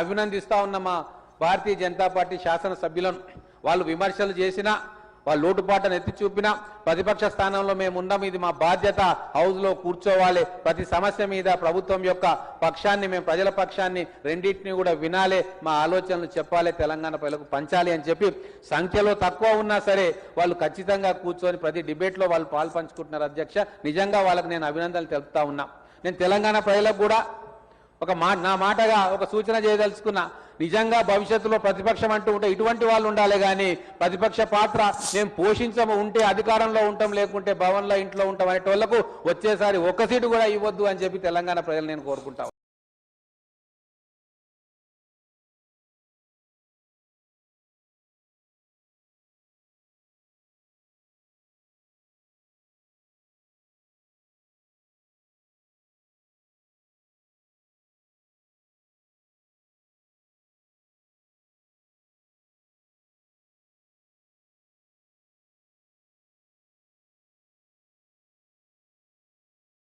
అభినందిస్తా ఉన్న మా భారతీయ జనతా పార్టీ శాసనసభ్యులను వాళ్ళు విమర్శలు చేసినా వాళ్ళు లోటుపాట్లను ఎత్తి చూపినా ప్రతిపక్ష స్థానంలో మేము ఉన్నాం, ఇది మా బాధ్యత, హౌస్లో కూర్చోవాలి, ప్రతి సమస్య మీద ప్రభుత్వం యొక్క పక్షాన్ని మేము ప్రజల పక్షాన్ని రెండింటినీ కూడా వినాలి, మా ఆలోచనలు చెప్పాలి, తెలంగాణ ప్రజలకు పంచాలి అని చెప్పి సంఖ్యలో తక్కువ ఉన్నా సరే వాళ్ళు ఖచ్చితంగా కూర్చొని ప్రతి డిబేట్లో వాళ్ళు పాల్పంచుకుంటున్నారు అధ్యక్ష. నిజంగా వాళ్ళకి నేను అభినందనలు తెలుపుతా ఉన్నా. నేను తెలంగాణ ప్రజలకు కూడా నా మాటగా ఒక సూచన చేయదలుచుకున్నా. నిజంగా భవిష్యత్తులో ప్రతిపక్షం అంటూ ఉంటే ఇటువంటి వాళ్ళు ఉండాలి, కానీ ప్రతిపక్ష పాత్ర మేము పోషించము, ఉంటే అధికారంలో ఉంటాం, లేకుంటే భవన్లో ఇంట్లో ఉంటాం అనేటోళ్లకు వచ్చేసారి ఒక్క సీటు కూడా ఇవ్వద్దు అని చెప్పి తెలంగాణ ప్రజలు నేను కోరుకుంటా.